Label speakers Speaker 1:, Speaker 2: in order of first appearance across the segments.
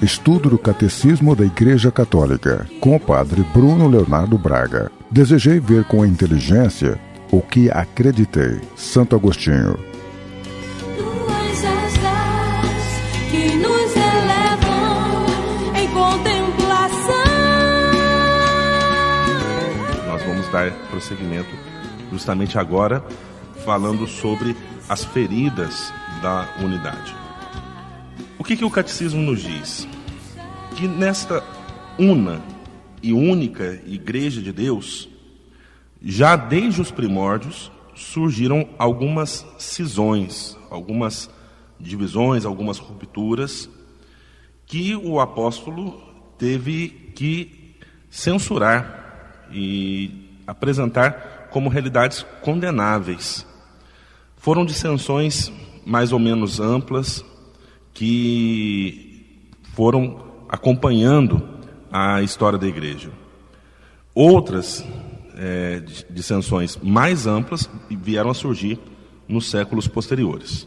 Speaker 1: Estudo do Catecismo da Igreja Católica, com o Padre Bruno Leonardo Braga. Desejei ver com a inteligência o que acreditei. Santo Agostinho.
Speaker 2: Tuas asas que nos elevam em contemplação.
Speaker 3: Nós vamos dar prosseguimento justamente agora, falando sobre as feridas da unidade. O que o Catecismo nos diz? Que nesta una e única Igreja de Deus, já desde os primórdios, surgiram algumas cisões, algumas divisões, algumas rupturas, que o apóstolo teve que censurar e apresentar como realidades condenáveis. Foram dissensões mais ou menos amplas, que foram acompanhando a história da Igreja. Outras dissensões mais amplas vieram a surgir nos séculos posteriores.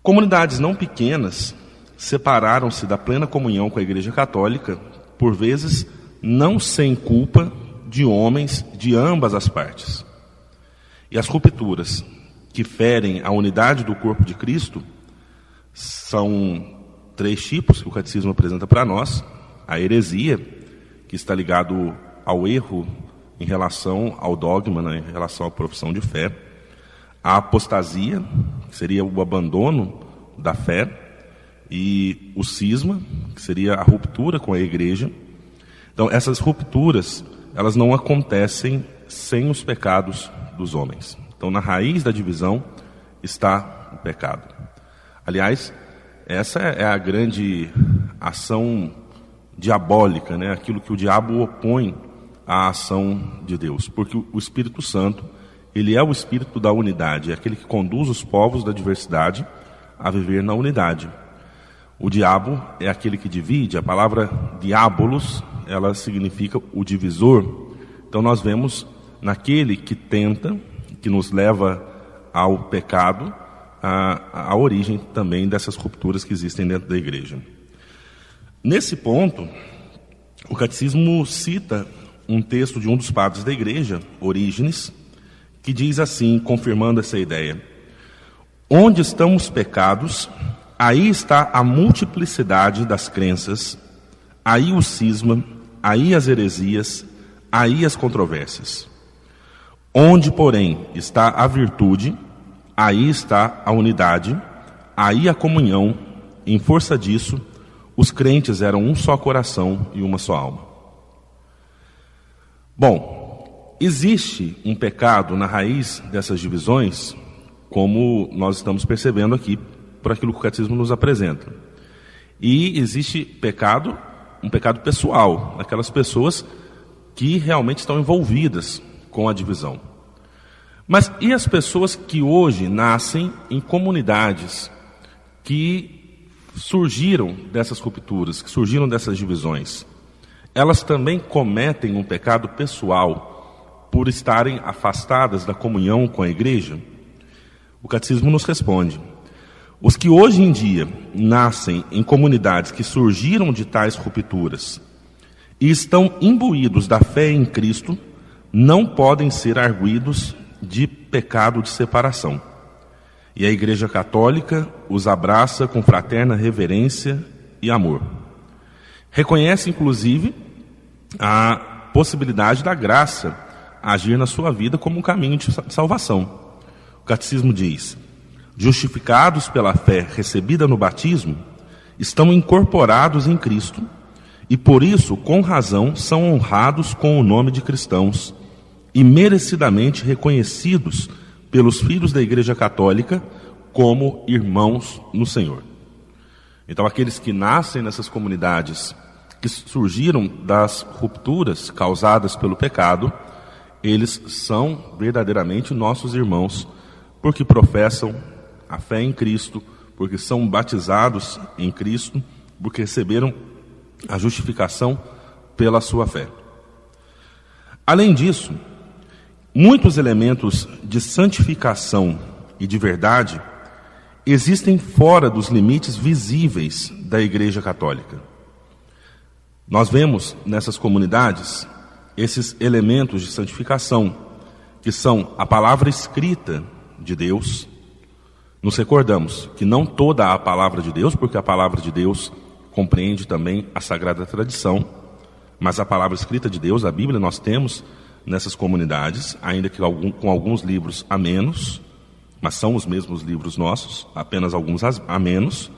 Speaker 3: Comunidades não pequenas separaram-se da plena comunhão com a Igreja Católica, por vezes não sem culpa de homens de ambas as partes. E as rupturas que ferem a unidade do corpo de Cristo são 3 tipos que o Catecismo apresenta para nós: a heresia, que está ligado ao erro em relação ao dogma, né, em relação à profissão de fé; a apostasia, que seria o abandono da fé; e o cisma, que seria a ruptura com a Igreja. Então, essas rupturas, elas não acontecem sem os pecados dos homens. Então, na raiz da divisão está o pecado. Aliás, essa é a grande ação diabólica, né? Aquilo que o diabo opõe à ação de Deus. Porque o Espírito Santo, ele é o Espírito da unidade, é aquele que conduz os povos da diversidade a viver na unidade. O diabo é aquele que divide. A palavra diabolos, ela significa o divisor. Então nós vemos naquele que tenta, que nos leva ao pecado, a origem também dessas rupturas que existem dentro da Igreja. Nesse ponto, o Catecismo cita um texto de um dos padres da Igreja, Orígenes, que diz assim, confirmando essa ideia: onde estão os pecados, aí está a multiplicidade das crenças, aí o cisma, aí as heresias, aí as controvérsias. Onde, porém, está a virtude, aí está a unidade, aí a comunhão. Em força disso, os crentes eram um só coração e uma só alma. Bom, existe um pecado na raiz dessas divisões, como nós estamos percebendo aqui, por aquilo que o Catecismo nos apresenta. E existe pecado, um pecado pessoal, aquelas pessoas que realmente estão envolvidas com a divisão. Mas e as pessoas que hoje nascem em comunidades que surgiram dessas rupturas, que surgiram dessas divisões? Elas também cometem um pecado pessoal por estarem afastadas da comunhão com a Igreja? O Catecismo nos responde: os que hoje em dia nascem em comunidades que surgiram de tais rupturas e estão imbuídos da fé em Cristo, não podem ser arguidos de pecado de separação. E a Igreja Católica os abraça com fraterna reverência e amor. Reconhece, inclusive, a possibilidade da graça agir na sua vida como um caminho de salvação. O Catecismo diz: justificados pela fé recebida no batismo, estão incorporados em Cristo e, por isso, com razão, são honrados com o nome de cristãos e merecidamente reconhecidos pelos filhos da Igreja Católica como irmãos no Senhor. Então, aqueles que nascem nessas comunidades que surgiram das rupturas causadas pelo pecado, eles são verdadeiramente nossos irmãos, porque professam a fé em Cristo, porque são batizados em Cristo, porque receberam a justificação pela sua fé. Além disso, muitos elementos de santificação e de verdade, existem fora dos limites visíveis da Igreja Católica. Nós vemos nessas comunidades esses elementos de santificação, que são a palavra escrita de Deus. Nos recordamos que não toda a palavra de Deus, porque a palavra de Deus compreende também a Sagrada Tradição, mas a palavra escrita de Deus, a Bíblia, nós temos nessas comunidades, ainda que com alguns livros a menos, mas são os mesmos livros nossos, apenas alguns a menos.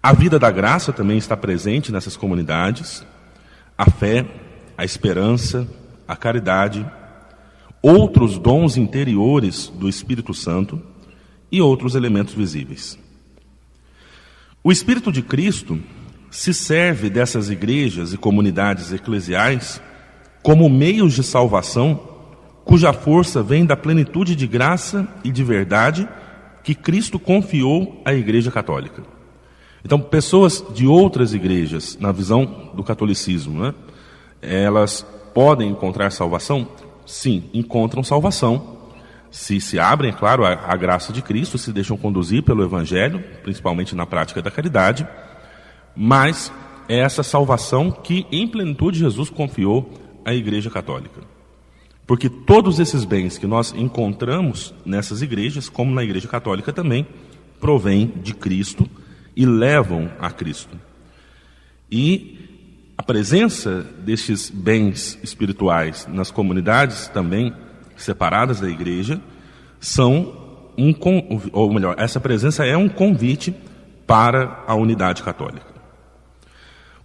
Speaker 3: A vida da graça também está presente nessas comunidades, a fé, a esperança, a caridade, outros dons interiores do Espírito Santo e outros elementos visíveis. O Espírito de Cristo se serve dessas igrejas e comunidades eclesiais como meios de salvação, cuja força vem da plenitude de graça e de verdade que Cristo confiou à Igreja Católica. Então, pessoas de outras igrejas, na visão do catolicismo, elas podem encontrar salvação? Sim, encontram salvação. Se abrem, é claro, à graça de Cristo, se deixam conduzir pelo Evangelho, principalmente na prática da caridade, mas é essa salvação que, em plenitude, Jesus confiou à Igreja Católica. Porque todos esses bens que nós encontramos nessas igrejas, como na Igreja Católica também, provêm de Cristo e levam a Cristo. E a presença destes bens espirituais nas comunidades também separadas da igreja essa presença é um convite para a unidade católica.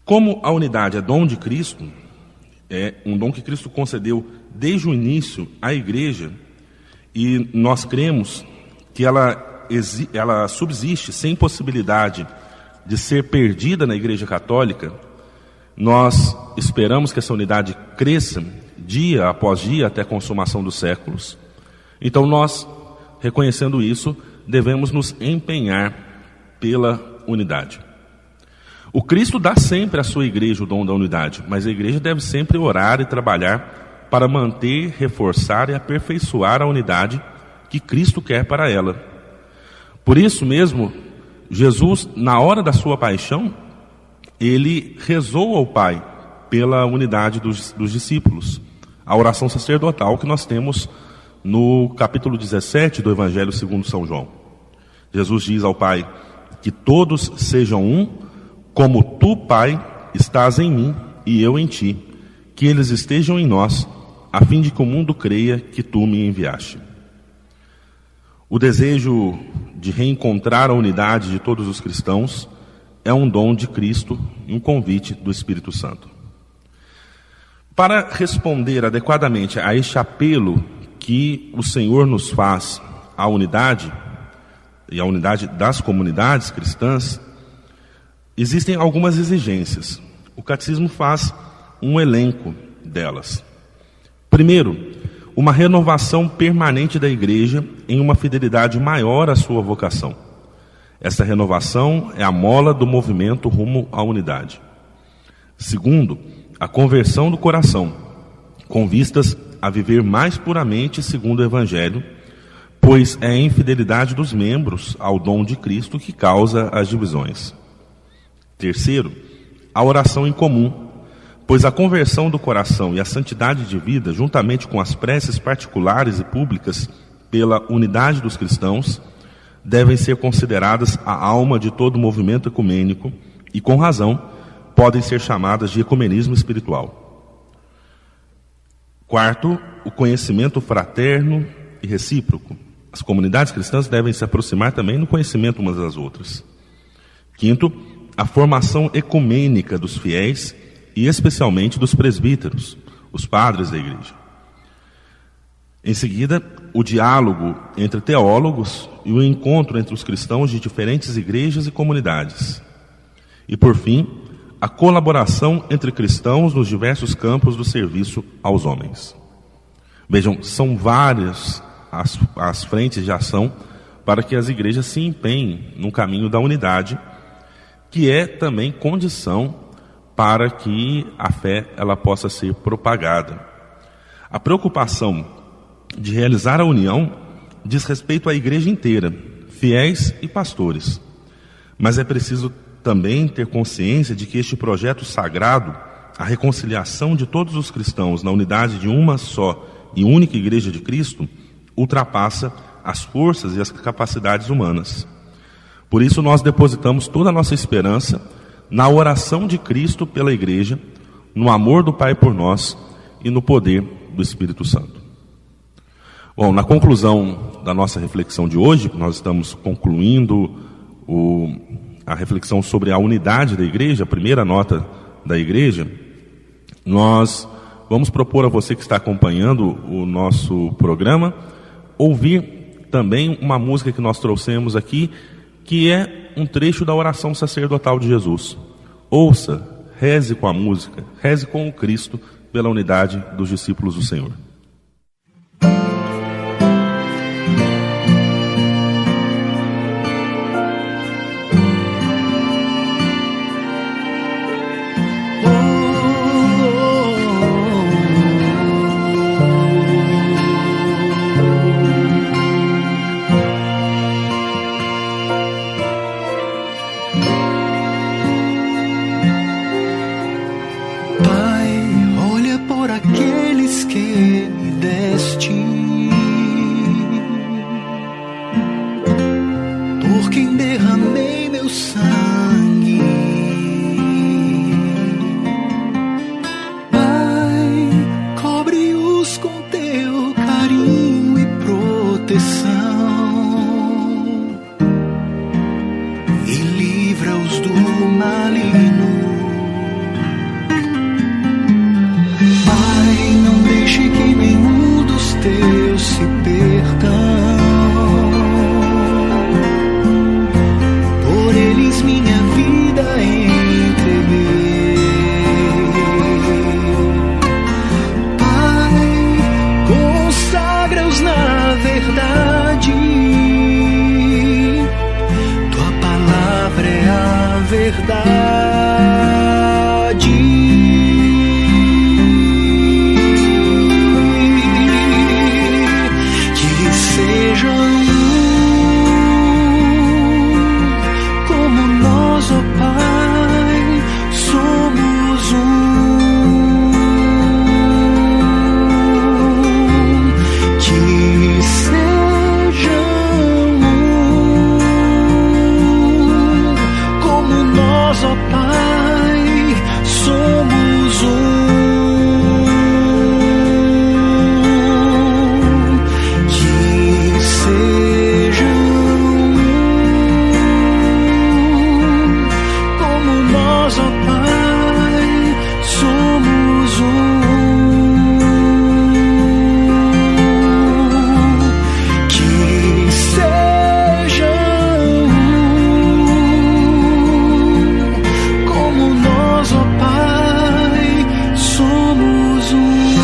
Speaker 3: Como a unidade é dom de Cristo, é um dom que Cristo concedeu desde o início à igreja, e nós cremos que ela subsiste sem possibilidade de ser perdida na Igreja Católica. Nós esperamos que essa unidade cresça dia após dia até a consumação dos séculos. Então nós, reconhecendo isso, devemos nos empenhar pela unidade. O Cristo dá sempre à sua igreja o dom da unidade, mas a igreja deve sempre orar e trabalhar para manter, reforçar e aperfeiçoar a unidade que Cristo quer para ela. Por isso mesmo, Jesus, na hora da sua paixão, ele rezou ao Pai pela unidade dos discípulos. A oração sacerdotal que nós temos no capítulo 17 do Evangelho segundo São João. Jesus diz ao Pai: que todos sejam um, como tu, Pai, estás em mim e eu em ti, que eles estejam em nós, a fim de que o mundo creia que tu me enviaste. O desejo de reencontrar a unidade de todos os cristãos é um dom de Cristo e um convite do Espírito Santo. Para responder adequadamente a este apelo que o Senhor nos faz à unidade, e à unidade das comunidades cristãs, existem algumas exigências. O catecismo faz um elenco delas. Primeiro, uma renovação permanente da igreja em uma fidelidade maior à sua vocação. Essa renovação é a mola do movimento rumo à unidade. Segundo, a conversão do coração, com vistas a viver mais puramente segundo o Evangelho, pois é a infidelidade dos membros ao dom de Cristo que causa as divisões. Terceiro, a oração em comum, pois a conversão do coração e a santidade de vida, juntamente com as preces particulares e públicas pela unidade dos cristãos, devem ser consideradas a alma de todo o movimento ecumênico e, com razão, podem ser chamadas de ecumenismo espiritual. Quarto, o conhecimento fraterno e recíproco. As comunidades cristãs devem se aproximar também no conhecimento umas das outras. Quinto, a formação ecumênica dos fiéis e especialmente dos presbíteros, os padres da igreja. Em seguida, o diálogo entre teólogos e o encontro entre os cristãos de diferentes igrejas e comunidades. E, por fim, a colaboração entre cristãos nos diversos campos do serviço aos homens. Vejam, são várias as frentes de ação para que as igrejas se empenhem no caminho da unidade, que é também condição para que a fé ela possa ser propagada. A preocupação de realizar a união diz respeito à igreja inteira, fiéis e pastores. Mas é preciso também ter consciência de que este projeto sagrado, a reconciliação de todos os cristãos na unidade de uma só e única Igreja de Cristo, ultrapassa as forças e as capacidades humanas. Por isso nós depositamos toda a nossa esperança na oração de Cristo pela Igreja, no amor do Pai por nós e no poder do Espírito Santo. Bom, na conclusão da nossa reflexão de hoje, nós estamos concluindo a reflexão sobre a unidade da Igreja, a primeira nota da Igreja. Nós vamos propor a você que está acompanhando o nosso programa, ouvir também uma música que nós trouxemos aqui, que é um trecho da oração sacerdotal de Jesus. Ouça, reze com a música, reze com o Cristo pela unidade dos discípulos do Senhor.
Speaker 4: Somos um.